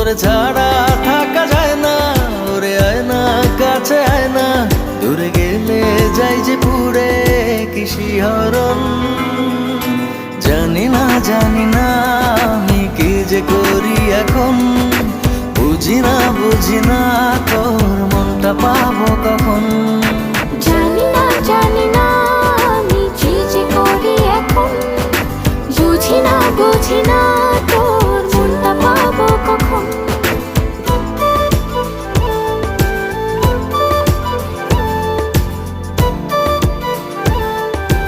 তোরে ছাড়া থাকা যায় না, ওরে আয় না কাছে আয় না, দূরে গেলে যাই যে পুরে কি শিহরণ। জানি না আমি কি যে করি এখন, বুঝি না তোর মনটা পাবো কখন। জানি না আমি কি যে করি এখন, বুঝি না